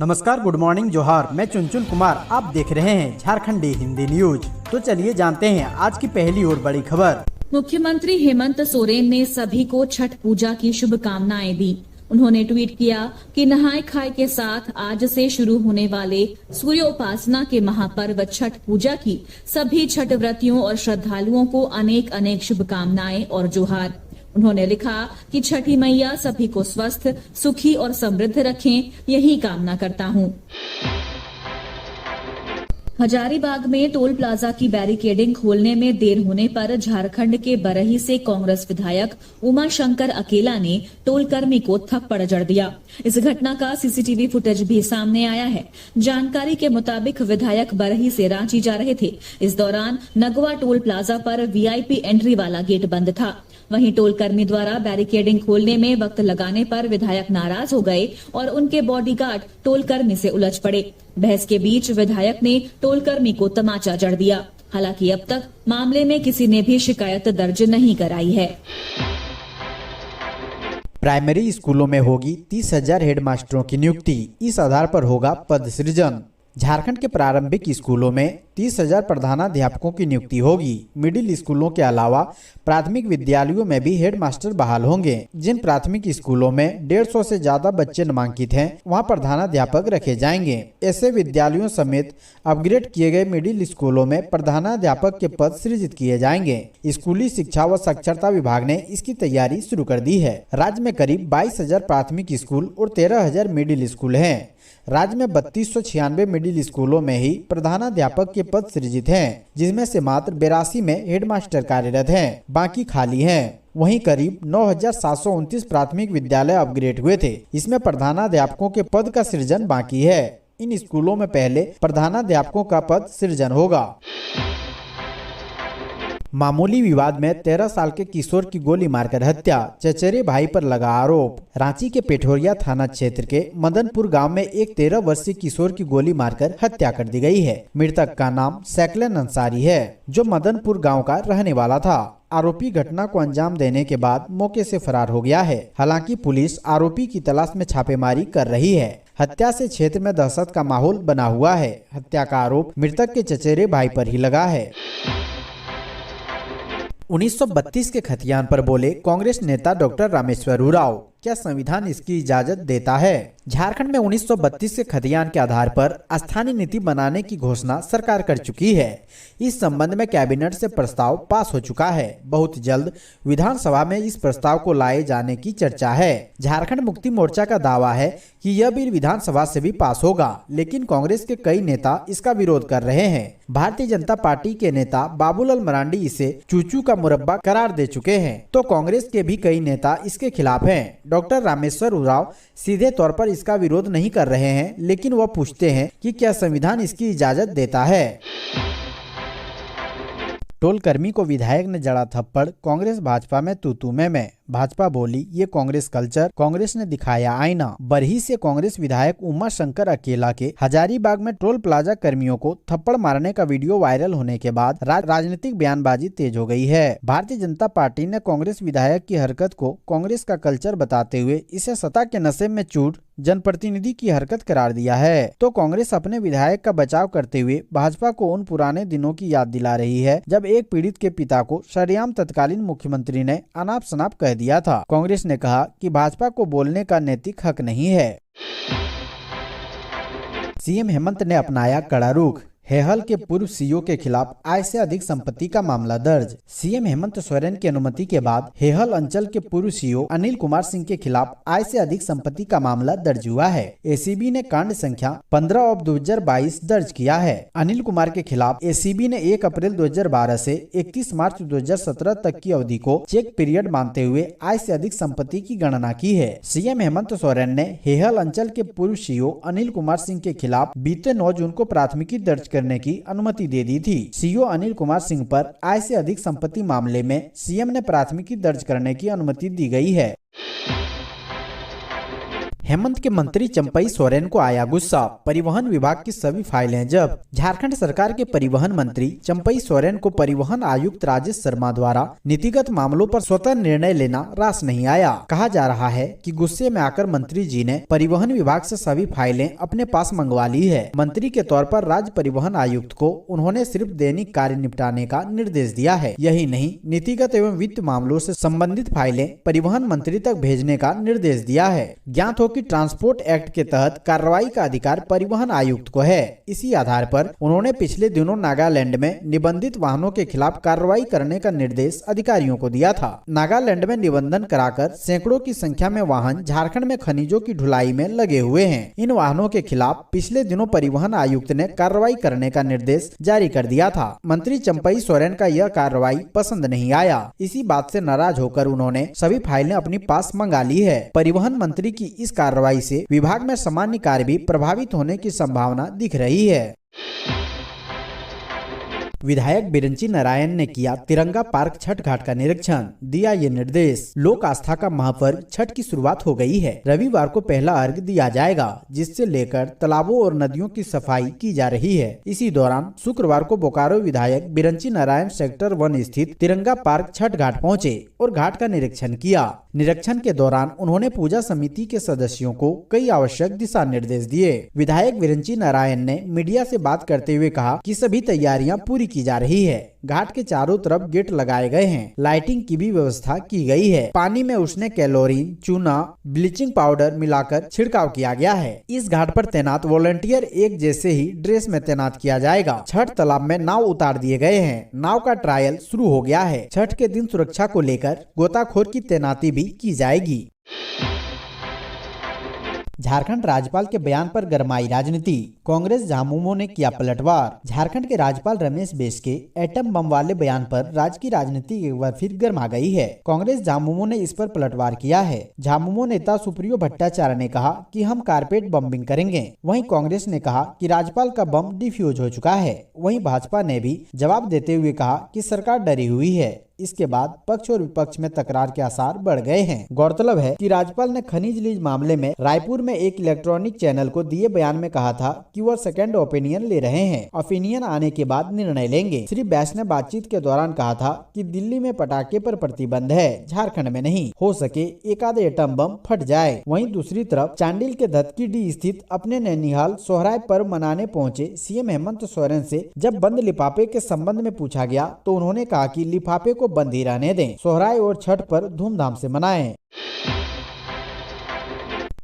नमस्कार, good morning, जोहार। मैं चुनचुन कुमार, आप देख रहे हैं झारखंडी हिंदी न्यूज। तो चलिए जानते हैं आज की पहली और बड़ी खबर। मुख्यमंत्री हेमंत सोरेन ने सभी को छठ पूजा की शुभकामनाएं दी। उन्होंने ट्वीट किया कि नहाय खाए के साथ आज से शुरू होने वाले सूर्योपासना के महापर्व छठ पूजा की सभी छठ व्रतियों और श्रद्धालुओं को अनेक अनेक शुभकामनाएं और जोहार। उन्होंने लिखा कि छठी मैया सभी को स्वस्थ, सुखी और समृद्ध रखें, यही कामना करता हूँ। हजारीबाग में टोल प्लाजा की बैरिकेडिंग खोलने में देर होने पर झारखंड के बरही से कांग्रेस विधायक उमा शंकर अकेला ने टोल कर्मी को थप्पड़ जड़ दिया। इस घटना का सीसीटीवी फुटेज भी सामने आया है। जानकारी के मुताबिक विधायक बरही से रांची जा रहे थे। इस दौरान नगवा टोल प्लाजा पर वीआईपी एंट्री वाला गेट बंद था। वहीं टोल कर्मी द्वारा बैरिकेडिंग खोलने में वक्त लगाने पर विधायक नाराज हो गए और उनके बॉडीगार्ड टोल कर्मी से उलझ पड़े। बहस के बीच विधायक ने टोल कर्मी को तमाचा जड़ दिया। हालांकि अब तक मामले में किसी ने भी शिकायत दर्ज नहीं कराई है। प्राइमरी स्कूलों में होगी 30,000 हेडमास्टरों की नियुक्ति। इस आधार पर होगा पद सृजन। झारखंड के प्रारंभिक स्कूलों में 30,000 प्रधानाध्यापकों की नियुक्ति होगी। मिडिल स्कूलों के अलावा प्राथमिक विद्यालयों में भी हेडमास्टर बहाल होंगे। जिन प्राथमिक स्कूलों में 150 से ज्यादा बच्चे नामांकित हैं, वहां प्रधानाध्यापक रखे जाएंगे। ऐसे विद्यालयों समेत अपग्रेड किए गए मिडिल स्कूलों में प्रधानाध्यापक के पद सृजित किए जाएंगे। स्कूली शिक्षा व साक्षरता विभाग ने इसकी तैयारी शुरू कर दी है। राज्य में करीब 22,000 प्राथमिक स्कूल और 13,000 मिडिल स्कूल हैं। राज्य में 3296 मिडिल स्कूलों में ही प्रधानाध्यापक के पद सृजित हैं, जिसमें से मात्र 82 में हेडमास्टर कार्यरत हैं, बाकी खाली हैं। वहीं करीब 9,729 प्राथमिक विद्यालय अपग्रेड हुए थे। इसमें प्रधानाध्यापकों के पद का सृजन बाकी है। इन स्कूलों में पहले प्रधानाध्यापकों का पद सृजन होगा। मामूली विवाद में 13 साल के किशोर की गोली मारकर हत्या, चचेरे भाई पर लगा आरोप। रांची के पेठोरिया थाना क्षेत्र के मदनपुर गांव में एक 13 वर्षीय किशोर की गोली मारकर हत्या कर दी गई है। मृतक का नाम सैकलन अंसारी है, जो मदनपुर गांव का रहने वाला था। आरोपी घटना को अंजाम देने के बाद मौके से फरार हो गया है। हालांकि पुलिस आरोपी की तलाश में छापेमारी कर रही है। हत्या से क्षेत्र में दहशत का माहौल बना हुआ है। हत्या का आरोप मृतक के चचेरे भाई पर ही लगा है। 1932 के खतियान पर बोले कांग्रेस नेता डॉक्टर रामेश्वर उरांव, क्या संविधान इसकी इजाजत देता है? झारखंड में 1932 के खतियान के आधार पर स्थानीय नीति बनाने की घोषणा सरकार कर चुकी है। इस संबंध में कैबिनेट से प्रस्ताव पास हो चुका है। बहुत जल्द विधानसभा में इस प्रस्ताव को लाए जाने की चर्चा है। झारखंड मुक्ति मोर्चा का दावा है कि यह बिल विधानसभा से भी पास होगा, लेकिन कांग्रेस के कई नेता इसका विरोध कर रहे हैं। भारतीय जनता पार्टी के नेता बाबूलाल मरांडी इसे चूचू का मुरब्बा करार दे चुके हैं, तो कांग्रेस के भी कई नेता इसके खिलाफ हैं। डॉक्टर रामेश्वर उरांव सीधे तौर पर इसका विरोध नहीं कर रहे हैं, लेकिन वह पूछते हैं कि क्या संविधान इसकी इजाजत देता है। टोल कर्मी को विधायक ने जड़ा थप्पड़, कांग्रेस भाजपा में तू-तू मैं। भाजपा बोली ये कांग्रेस कल्चर, कांग्रेस ने दिखाया आईना। बरही से कांग्रेस विधायक उमा शंकर अकेला के हजारीबाग में टोल प्लाजा कर्मियों को थप्पड़ मारने का वीडियो वायरल होने के बाद राजनीतिक बयानबाजी तेज हो गई है। भारतीय जनता पार्टी ने कांग्रेस विधायक की हरकत को कांग्रेस का कल्चर बताते हुए इसे सत्ता के नशे में चूर जनप्रतिनिधि की हरकत करार दिया है। तो कांग्रेस अपने विधायक का बचाव करते हुए भाजपा को उन पुराने दिनों की याद दिला रही है, जब एक पीड़ित के पिता को सरेआम तत्कालीन मुख्यमंत्री ने अनाप शनाप कह दिया था। कांग्रेस ने कहा कि भाजपा को बोलने का नैतिक हक नहीं है। सीएम हेमंत ने अपनाया कड़ा रुख, हेहल के पूर्व सीईओ के खिलाफ आय से अधिक संपत्ति का मामला दर्ज। सीएम हेमंत सोरेन की अनुमति के बाद हेहल अंचल के पूर्व सीईओ अनिल कुमार सिंह के खिलाफ आय से अधिक संपत्ति का मामला दर्ज हुआ है। एसीबी ने कांड संख्या 15/2022 दर्ज किया है। अनिल कुमार के खिलाफ एसीबी ने 1 अप्रैल 2012 से 31 मार्च 2017 तक की अवधि को चेक पीरियड मानते हुए आय से अधिक संपत्ति की गणना की है। सीएम हेमंत सोरेन ने हेहल अंचल के पूर्व सीईओ अनिल कुमार सिंह के खिलाफ बीते 9 जून को प्राथमिकी दर्ज करने की अनुमति दे दी थी। सीईओ अनिल कुमार सिंह पर आय से अधिक संपत्ति मामले में सीएम ने प्राथमिकी दर्ज करने की अनुमति दी गई है। हेमंत के मंत्री चंपई सोरेन को आया गुस्सा, परिवहन विभाग की सभी फाइलें जब्त। झारखंड सरकार के परिवहन मंत्री चंपई सोरेन को परिवहन आयुक्त राजेश शर्मा द्वारा नीतिगत मामलों पर स्वतः निर्णय लेना रास नहीं आया। कहा जा रहा है कि गुस्से में आकर मंत्री जी ने परिवहन विभाग से सभी फाइलें अपने पास मंगवा ली है। मंत्री के तौर पर राज्य परिवहन आयुक्त को उन्होंने सिर्फ दैनिक कार्य निपटाने का निर्देश दिया है। यही नहीं, नीतिगत एवं वित्त मामलों से संबंधित फाइलें परिवहन मंत्री तक भेजने का निर्देश दिया है। ज्ञात हो कि ट्रांसपोर्ट एक्ट के तहत कार्रवाई का अधिकार परिवहन आयुक्त को है। इसी आधार पर उन्होंने पिछले दिनों नागालैंड में निबंधित वाहनों के खिलाफ कार्रवाई करने का निर्देश अधिकारियों को दिया था। नागालैंड में निबंधन कराकर सैकड़ों की संख्या में वाहन झारखंड में खनिजों की ढुलाई में लगे हुए हैं। इन वाहनों के खिलाफ पिछले दिनों परिवहन आयुक्त ने कार्रवाई करने का निर्देश जारी कर दिया था। मंत्री चंपई सोरेन का यह कार्रवाई पसंद नहीं आया। इसी बात से नाराज होकर उन्होंने सभी फाइलें अपनी पास मंगा ली है। परिवहन मंत्री की इस कार्रवाई से विभाग में सामान्य कार्य भी प्रभावित होने की संभावना दिख रही है। विधायक बिरंची नारायण ने किया तिरंगा पार्क छठ घाट का निरीक्षण, दिया ये निर्देश। लोक आस्था का महापर्व छठ की शुरुआत हो गई है। रविवार को पहला अर्घ दिया जाएगा, जिससे लेकर तालाबों और नदियों की सफाई की जा रही है। इसी दौरान शुक्रवार को बोकारो विधायक बिरंची नारायण सेक्टर 1 स्थित तिरंगा पार्क छठ घाट पहुँचे और घाट का निरीक्षण किया। निरीक्षण के दौरान उन्होंने पूजा समिति के सदस्यों को कई आवश्यक दिशा निर्देश दिए। विधायक बिरंची नारायण ने मीडिया से बात करते हुए कहा कि सभी तैयारियां पूरी की जा रही है। घाट के चारों तरफ गेट लगाए गए हैं, लाइटिंग की भी व्यवस्था की गई है। पानी में उष्णे कैलोरीन, चूना, ब्लीचिंग पाउडर मिलाकर छिड़काव किया गया है। इस घाट पर तैनात वॉलंटियर एक जैसे ही ड्रेस में तैनात किया जाएगा। छठ तालाब में नाव उतार दिए गए हैं। नाव का ट्रायल शुरू हो गया है। छठ के दिन सुरक्षा को लेकर गोताखोर की तैनाती भी की जाएगी। झारखंड राज्यपाल के बयान पर गरमाई राजनीति, कांग्रेस झामुमो ने किया पलटवार। झारखंड के राज्यपाल रमेश बैस के एटम बम वाले बयान पर राज्य की राजनीति एक बार फिर गर्मा गई है। कांग्रेस झामुमो ने इस पर पलटवार किया है। झामुमो नेता सुप्रियो भट्टाचार्य ने कहा कि हम कारपेट बम्बिंग करेंगे। वहीं कांग्रेस ने कहा कि राज्यपाल का बम डिफ्यूज हो चुका है। वहीं भाजपा ने भी जवाब देते हुए कहा कि सरकार डरी हुई है। इसके बाद पक्ष और विपक्ष में तकरार के आसार बढ़ गए हैं। गौरतलब है कि राज्यपाल ने खनिज लीज मामले में रायपुर में एक इलेक्ट्रॉनिक चैनल को दिए बयान में कहा था कि वह सेकंड ओपिनियन ले रहे हैं। ओपिनियन आने के बाद निर्णय लेंगे। श्री बैस ने बातचीत के दौरान कहा था कि दिल्ली में पटाखे पर प्रतिबंध है, झारखंड में नहीं। हो सके एक आधे एटम बम फट जाए। वहीं दूसरी तरफ चांडिल के धतकीडीह स्थित अपने नैनीहाल सोहराय पर्व मनाने पहुंचे सीएम हेमंत सोरेन से जब बंद लिफाफे के संबंध में पूछा गया तो उन्होंने कहा कि लिफाफे को बंद ही रहने दें, सोहराय और छठ पर धूमधाम से मनाएं।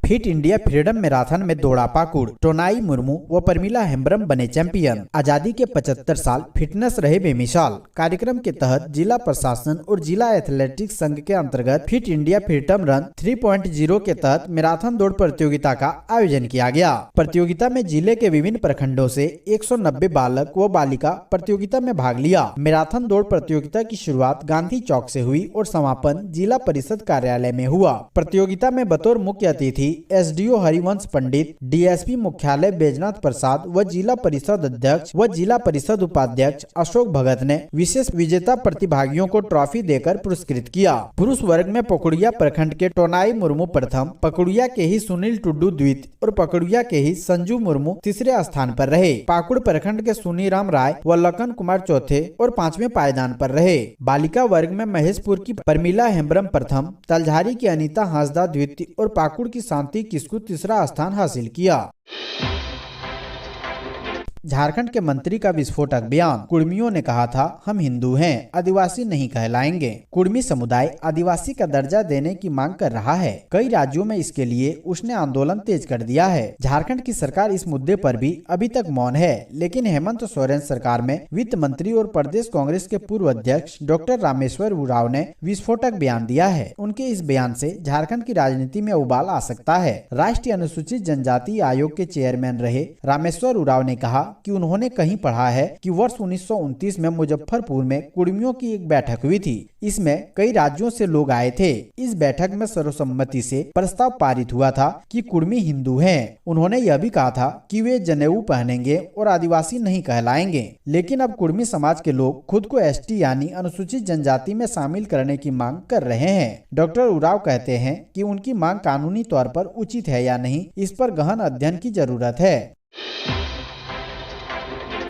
फिट इंडिया फ्रीडम मैराथन में दौड़ा पाकुड़, टोनाई मुर्मू व परमिला हेम्ब्रम बने चैंपियन। आजादी के 75 साल, फिटनेस रहे बेमिसाल। कार्यक्रम के तहत जिला प्रशासन और जिला एथलेटिक्स संघ के अंतर्गत फिट इंडिया फ्रीडम रन 3.0 के तहत मैराथन दौड़ प्रतियोगिता का आयोजन किया गया। प्रतियोगिता में जिले के विभिन्न प्रखंडों से 190 बालक व बालिका प्रतियोगिता में भाग लिया। मैराथन दौड़ प्रतियोगिता की शुरुआत गांधी चौक से हुई और समापन जिला परिषद कार्यालय में हुआ। प्रतियोगिता में बतौर मुख्य अतिथि एसडीओ हरिवंश पंडित, डीएसपी मुख्यालय बैजनाथ प्रसाद व जिला परिषद अध्यक्ष व जिला परिषद उपाध्यक्ष अशोक भगत ने विशेष विजेता प्रतिभागियों को ट्रॉफी देकर पुरस्कृत किया। पुरुष वर्ग में पकुड़िया प्रखंड के टोनाई मुर्मू प्रथम, पकुड़िया के ही सुनील टुड्डू द्वितीय और पकुड़िया के ही संजू मुर्मू तीसरे स्थान पर रहे। पाकुड़ प्रखंड के सुनीराम राय व लखन कुमार चौथे और 5वें पायदान पर रहे। बालिका वर्ग में महेशपुर की परमिला हेम्ब्रम प्रथम, तलझारी की अनीता हांसदा द्वितीय और पाकुड़ की शांति किस्कू तीसरा स्थान हासिल किया। झारखंड के मंत्री का विस्फोटक बयान, कुर्मियों ने कहा था हम हिंदू हैं, आदिवासी नहीं कहलाएंगे। कुर्मी समुदाय आदिवासी का दर्जा देने की मांग कर रहा है। कई राज्यों में इसके लिए उसने आंदोलन तेज कर दिया है। झारखंड की सरकार इस मुद्दे पर भी अभी तक मौन है, लेकिन हेमंत सोरेन सरकार में वित्त मंत्री और प्रदेश कांग्रेस के पूर्व अध्यक्ष डॉक्टर रामेश्वर उरांव ने विस्फोटक बयान दिया है। उनके इस बयान से झारखंड की राजनीति में उबाल आ सकता है। राष्ट्रीय अनुसूचित जनजाति आयोग के चेयरमैन रहे रामेश्वर उरांव ने कहा कि उन्होंने कहीं पढ़ा है कि वर्ष 1929 में मुजफ्फरपुर में कुर्मियों की एक बैठक हुई थी। इसमें कई राज्यों से लोग आए थे। इस बैठक में सर्वसम्मति से प्रस्ताव पारित हुआ था कि कुर्मी हिंदू हैं। उन्होंने यह भी कहा था कि वे जनेऊ पहनेंगे और आदिवासी नहीं कहलाएंगे। लेकिन अब कुर्मी समाज के लोग खुद को एसटी यानी अनुसूचित जनजाति में शामिल करने की मांग कर रहे हैं। डॉक्टर उरांव कहते हैं कि उनकी मांग कानूनी तौर पर उचित है या नहीं, इस पर गहन अध्ययन की जरूरत है।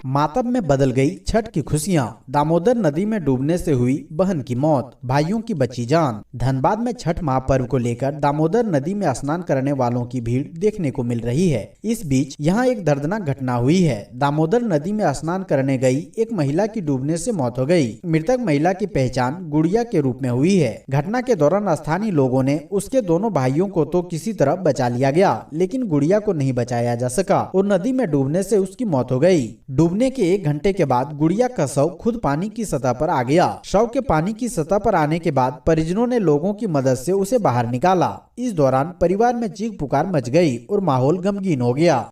मातब में बदल गई छठ की खुशियां। दामोदर नदी में डूबने से हुई बहन की मौत, भाइयों की बची जान। धनबाद में छठ महापर्व को लेकर दामोदर नदी में स्नान करने वालों की भीड़ देखने को मिल रही है। इस बीच यहां एक दर्दनाक घटना हुई है। दामोदर नदी में स्नान करने गई एक महिला की डूबने से मौत हो गई। मृतक महिला की पहचान गुड़िया के रूप में हुई है। घटना के दौरान स्थानीय लोगों ने उसके दोनों भाइयों को तो किसी तरह बचा लिया गया, लेकिन गुड़िया को नहीं बचाया जा सका और नदी में डूबने से उसकी मौत हो गई। डूबने के 1 घंटे के बाद गुड़िया का शव खुद पानी की सतह पर आ गया। शव के पानी की सतह पर आने के बाद परिजनों ने लोगों की मदद से उसे बाहर निकाला। इस दौरान परिवार में चीख पुकार मच गई और माहौल गमगीन हो गया।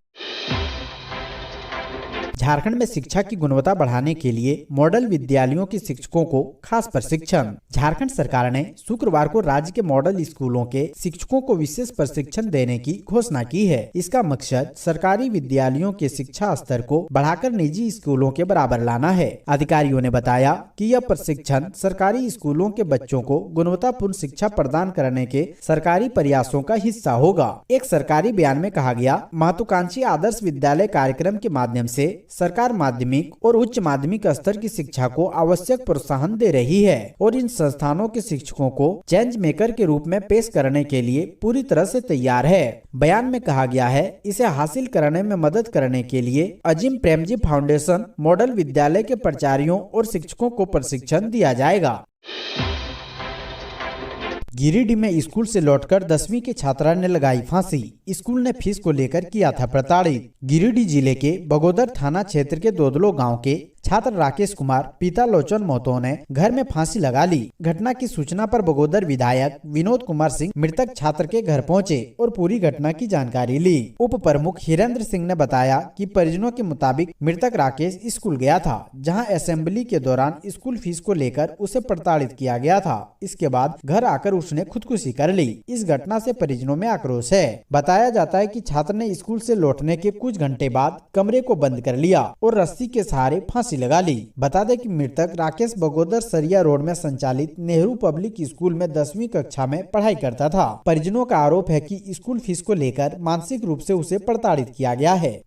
झारखंड में शिक्षा की गुणवत्ता बढ़ाने के लिए मॉडल विद्यालयों के शिक्षकों को खास प्रशिक्षण। झारखंड सरकार ने शुक्रवार को राज्य के मॉडल स्कूलों के शिक्षकों को विशेष प्रशिक्षण देने की घोषणा की है। इसका मकसद सरकारी विद्यालयों के शिक्षा स्तर को बढ़ाकर निजी स्कूलों के बराबर लाना है। अधिकारियों ने बताया कि यह प्रशिक्षण सरकारी स्कूलों के बच्चों को गुणवत्तापूर्ण शिक्षा प्रदान करने के सरकारी प्रयासों का हिस्सा होगा। एक सरकारी बयान में कहा गया, महत्वाकांक्षी आदर्श विद्यालय कार्यक्रम के माध्यम से सरकार माध्यमिक और उच्च माध्यमिक स्तर की शिक्षा को आवश्यक प्रोत्साहन दे रही है और इन संस्थानों के शिक्षकों को चेंज मेकर के रूप में पेश करने के लिए पूरी तरह से तैयार है। बयान में कहा गया है, इसे हासिल करने में मदद करने के लिए अजीम प्रेमजी फाउंडेशन मॉडल विद्यालय के प्राचार्यों और शिक्षकों को प्रशिक्षण दिया जाएगा। गिरिडीह में स्कूल से लौटकर 10वीं के छात्रा ने लगाई फांसी। स्कूल ने फीस को लेकर किया था प्रताड़ित। गिरिडीह जिले के बगोदर थाना क्षेत्र के दोदलो गांव के छात्र राकेश कुमार पिता लोचन महतो ने घर में फांसी लगा ली। घटना की सूचना पर बगोदर विधायक विनोद कुमार सिंह मृतक छात्र के घर पहुंचे और पूरी घटना की जानकारी ली। उप प्रमुख हिरेंद्र सिंह ने बताया कि परिजनों के मुताबिक मृतक राकेश स्कूल गया था, जहां असेंबली के दौरान स्कूल फीस को लेकर उसे प्रताड़ित किया गया था। इसके बाद घर आकर उसने खुदकुशी कर ली। इस घटना से परिजनों में आक्रोश है। बताया जाता है कि छात्र ने स्कूल से लौटने के कुछ घंटे बाद कमरे को बंद कर लिया और रस्सी के सहारे फांसी लगा ली। बता दें कि मृतक राकेश बगोदर सरिया रोड में संचालित नेहरू पब्लिक स्कूल में 10वीं कक्षा में पढ़ाई करता था। परिजनों का आरोप है कि स्कूल फीस को लेकर मानसिक रूप से उसे प्रताड़ित किया गया है।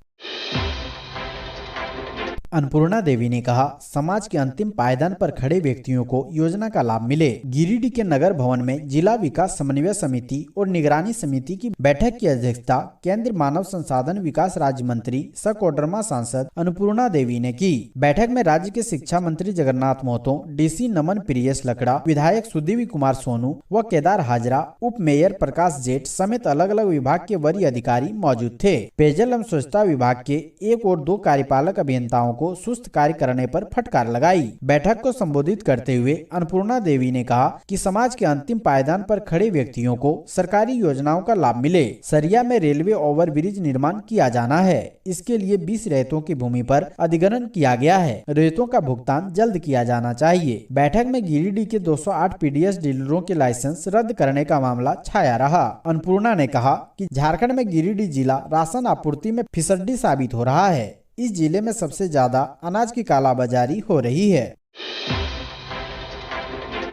अन्नपूर्णा देवी ने कहा, समाज के अंतिम पायदान पर खड़े व्यक्तियों को योजना का लाभ मिले। गिरिडीह के नगर भवन में जिला विकास समन्वय समिति और निगरानी समिति की बैठक की अध्यक्षता केंद्रीय मानव संसाधन विकास राज्य मंत्री सह कोडरमा सांसद अन्नपूर्णा देवी ने की। बैठक में राज्य के शिक्षा मंत्री जगन्नाथ महतो, डीसी नमन प्रियेश लकड़ा, विधायक सुदेवी कुमार सोनू व केदार हाजरा, उप मेयर प्रकाश जेठ समेत अलग अलग विभाग के वरीय अधिकारी मौजूद थे। पेयजल एवं स्वच्छता विभाग के 1 और 2 कार्यपालक अभियंताओं को सुस्त कार्य करने पर फटकार लगाई। बैठक को संबोधित करते हुए अन्नपूर्णा देवी ने कहा कि समाज के अंतिम पायदान पर खड़े व्यक्तियों को सरकारी योजनाओं का लाभ मिले। सरिया में रेलवे ओवरब्रिज निर्माण किया जाना है। इसके लिए 20 रेतों की भूमि पर अधिग्रहण किया गया है। रेतों का भुगतान जल्द किया जाना चाहिए। बैठक में गिरिडीह के 208 पीडीएस डीलरों के लाइसेंस रद्द करने का मामला छाया रहा। अन्नपूर्णा ने कहा कि झारखंड में गिरिडीह जिला राशन आपूर्ति में फिसड्डी साबित हो रहा है। इस जिले में सबसे ज्यादा अनाज की कालाबाजारी हो रही है।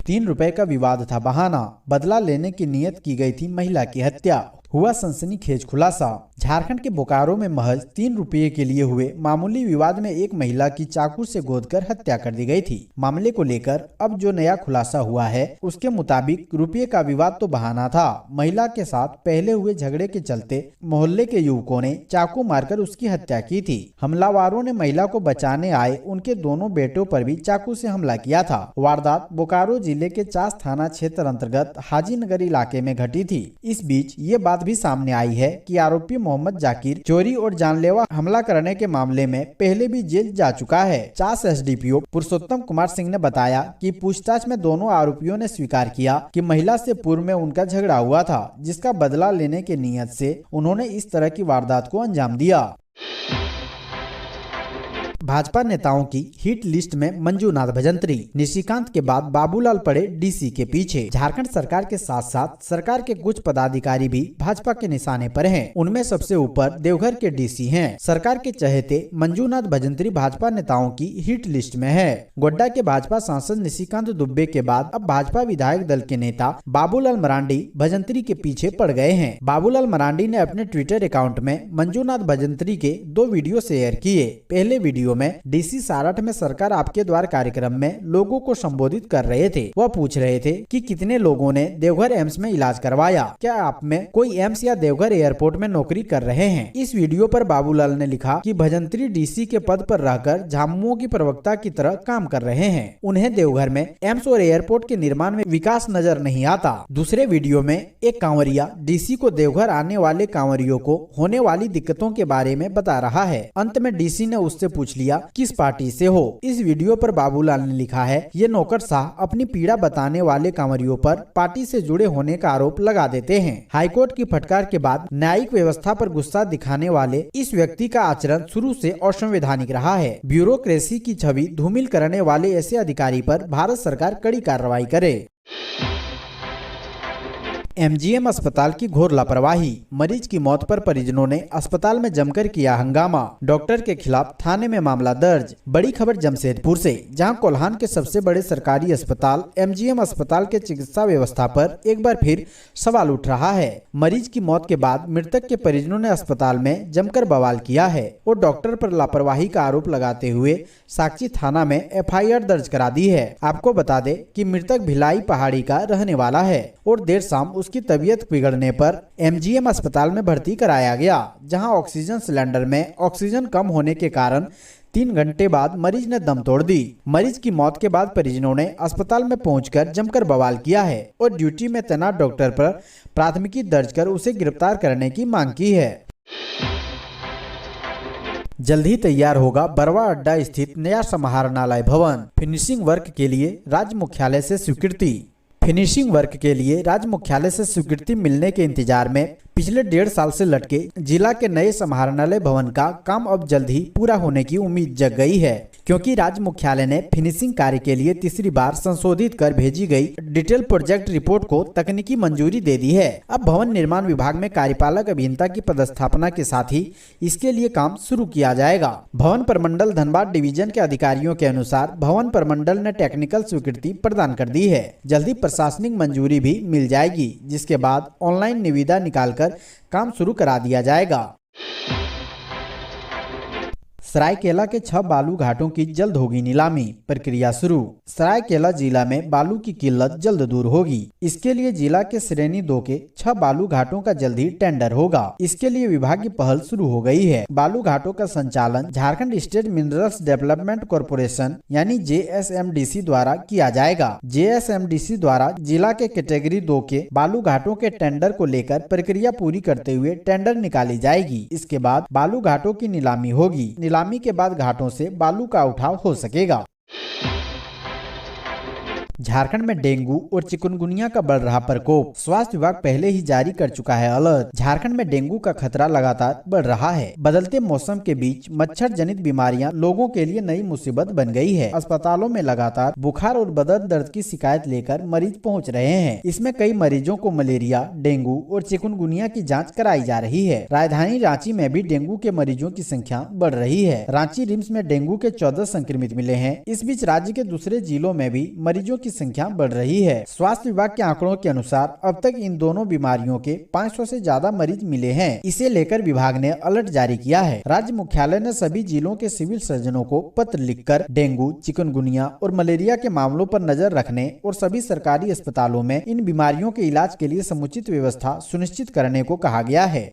3 रुपए का विवाद था बहाना, बदला लेने की नियत की गई थी महिला की हत्या। हुआ सनसनीखेज खुलासा। झारखंड के बोकारो में महज 3 रुपये के लिए हुए मामूली विवाद में एक महिला की चाकू से गोदकर हत्या कर दी गई थी। मामले को लेकर अब जो नया खुलासा हुआ है उसके मुताबिक रुपये का विवाद तो बहाना था। महिला के साथ पहले हुए झगड़े के चलते मोहल्ले के युवकों ने चाकू मारकर उसकी हत्या की थी। हमलावरों ने महिला को बचाने आए उनके दोनों बेटों पर भी चाकू से हमला किया था। वारदात बोकारो जिले के चास थाना क्षेत्र अंतर्गत हाजीनगर इलाके में घटी थी। इस बीच ये बात भी सामने आई है कि आरोपी मोहम्मद जाकिर चोरी और जानलेवा हमला करने के मामले में पहले भी जेल जा चुका है। चास एसडीपीओ पुरुषोत्तम कुमार सिंह ने बताया कि पूछताछ में दोनों आरोपियों ने स्वीकार किया कि महिला से पूर्व में उनका झगड़ा हुआ था, जिसका बदला लेने की नीयत से उन्होंने इस तरह की वारदात को अंजाम दिया। भाजपा नेताओं की हिट लिस्ट में मंजूनाथ भजंत्री। निशिकांत के बाद बाबूलाल पड़े डीसी के पीछे। झारखंड सरकार के साथ साथ सरकार के कुछ पदाधिकारी भी भाजपा के निशाने पर हैं। उनमें सबसे ऊपर देवघर के डीसी हैं। सरकार के चहेते मंजूनाथ भजंत्री भाजपा नेताओं की हिट लिस्ट में है। गोड्डा के भाजपा सांसद निशिकांत दुबे के बाद अब भाजपा विधायक दल के नेता बाबूलाल मरांडी भजंत्री के पीछे पड़ गए हैं। बाबूलाल मरांडी ने अपने ट्विटर अकाउंट में मंजूनाथ भजंत्री के 2 वीडियो शेयर किए। पहले वीडियो में डीसी सारठ में सरकार आपके द्वार कार्यक्रम में लोगों को संबोधित कर रहे थे। वह पूछ रहे थे कि कितने लोगों ने देवघर एम्स में इलाज करवाया, क्या आप में कोई एम्स या देवघर एयरपोर्ट में नौकरी कर रहे हैं। इस वीडियो पर बाबूलाल ने लिखा कि भजंत्री डीसी के पद पर रहकर झामुमो की प्रवक्ता की तरह काम कर रहे हैं। उन्हें देवघर में एम्स और एयरपोर्ट के निर्माण में विकास नजर नहीं आता। दूसरे वीडियो में एक कांवरिया डीसी को देवघर आने वाले कांवरियों को होने वाली दिक्कतों के बारे में बता रहा है। अंत में डीसी ने उससे पूछ लिया किस पार्टी से हो। इस वीडियो पर बाबूलाल ने लिखा है, ये नौकरशाह अपनी पीड़ा बताने वाले कांवरियों पर पार्टी से जुड़े होने का आरोप लगा देते हैं। हाईकोर्ट की फटकार के बाद न्यायिक व्यवस्था पर गुस्सा दिखाने वाले इस व्यक्ति का आचरण शुरू से असंवैधानिक रहा है। ब्यूरोक्रेसी की छवि धूमिल करने वाले ऐसे अधिकारी पर भारत सरकार कड़ी कार्रवाई करे। एमजीएम अस्पताल की घोर लापरवाही। मरीज की मौत पर परिजनों ने अस्पताल में जमकर किया हंगामा। डॉक्टर के खिलाफ थाने में मामला दर्ज। बड़ी खबर जमशेदपुर से, जहां कोल्हान के सबसे बड़े सरकारी अस्पताल एमजीएम अस्पताल के चिकित्सा व्यवस्था पर एक बार फिर सवाल उठ रहा है। मरीज की मौत के बाद मृतक के परिजनों ने अस्पताल में जमकर बवाल किया है और डॉक्टर पर लापरवाही का आरोप लगाते हुए साक्षी थाना में एफआईआर दर्ज करा दी है। आपको बता दें कि मृतक भिलाई पहाड़ी का रहने वाला है और देर शाम उसकी तबीयत बिगड़ने पर एमजीएम अस्पताल में भर्ती कराया गया, जहां ऑक्सीजन सिलेंडर में ऑक्सीजन कम होने के कारण 3 घंटे बाद मरीज ने दम तोड़ दी। मरीज की मौत के बाद परिजनों ने अस्पताल में पहुंचकर जमकर बवाल किया है और ड्यूटी में तैनात डॉक्टर पर प्राथमिकी दर्ज कर उसे गिरफ्तार करने की मांग की है। जल्द ही तैयार होगा बरवा अड्डा स्थित नया समाहरणालय भवन। फिनिशिंग वर्क के लिए राज्य मुख्यालय से स्वीकृति। फिनिशिंग वर्क के लिए राज्य मुख्यालय से स्वीकृति मिलने के इंतजार में पिछले 1.5 साल से लटके जिला के नए समाहरणालय भवन का काम अब जल्द ही पूरा होने की उम्मीद जग गई है, क्योंकि राज्य मुख्यालय ने फिनिशिंग कार्य के लिए तीसरी बार संशोधित कर भेजी गई डिटेल प्रोजेक्ट रिपोर्ट को तकनीकी मंजूरी दे दी है। अब भवन निर्माण विभाग में कार्यपालक अभियंता की पदस्थापना के साथ ही इसके लिए काम शुरू किया जाएगा। भवन प्रमंडल धनबाद डिवीजन के अधिकारियों के अनुसार भवन प्रमंडल ने टेक्निकल स्वीकृति प्रदान कर दी है। जल्दी प्रशासनिक मंजूरी भी मिल जाएगी, जिसके बाद ऑनलाइन निविदा निकालकर काम शुरू करा दिया जाएगा। सरायकेला के 6 बालू घाटों की जल्द होगी नीलामी, प्रक्रिया शुरू। सरायकेला जिला में बालू की किल्लत जल्द दूर होगी। इसके लिए जिला के श्रेणी 2 के 6 बालू घाटों का जल्द ही टेंडर होगा। इसके लिए विभाग की पहल शुरू हो गई है। बालू घाटों का संचालन Jharkhand state minerals development corporation यानी JSMDC द्वारा किया जाएगा। JSMDC द्वारा जिला के कैटेगरी 2 के बालू घाटों के टेंडर को लेकर प्रक्रिया पूरी करते हुए टेंडर निकाली जाएगी। इसके बाद बालू घाटों की नीलामी होगी। नीलामी के बाद घाटों से बालू का उठाव हो सकेगा। झारखंड में डेंगू और चिकनगुनिया का बढ़ रहा प्रकोप। स्वास्थ्य विभाग पहले ही जारी कर चुका है अलर्ट। झारखंड में डेंगू का खतरा लगातार बढ़ रहा है। बदलते मौसम के बीच मच्छर जनित बीमारियां लोगों के लिए नई मुसीबत बन गई है। अस्पतालों में लगातार बुखार और बदन दर्द की शिकायत लेकर मरीज पहुंच रहे हैं। इसमें कई मरीजों को मलेरिया, डेंगू और चिकनगुनिया की जाँच कराई जा रही है। राजधानी रांची में भी डेंगू के मरीजों की संख्या बढ़ रही है। रांची रिम्स में डेंगू के 14 संक्रमित मिले हैं। इस बीच राज्य के दूसरे जिलों में भी मरीजों की संख्या बढ़ रही है। स्वास्थ्य विभाग के आंकड़ों के अनुसार अब तक इन दोनों बीमारियों के 500 से ज्यादा मरीज मिले हैं। इसे लेकर विभाग ने अलर्ट जारी किया है। राज्य मुख्यालय ने सभी जिलों के सिविल सर्जनों को पत्र लिखकर डेंगू, चिकनगुनिया और मलेरिया के मामलों पर नजर रखने और सभी सरकारी अस्पतालों में इन बीमारियों के इलाज के लिए समुचित व्यवस्था सुनिश्चित करने को कहा गया है।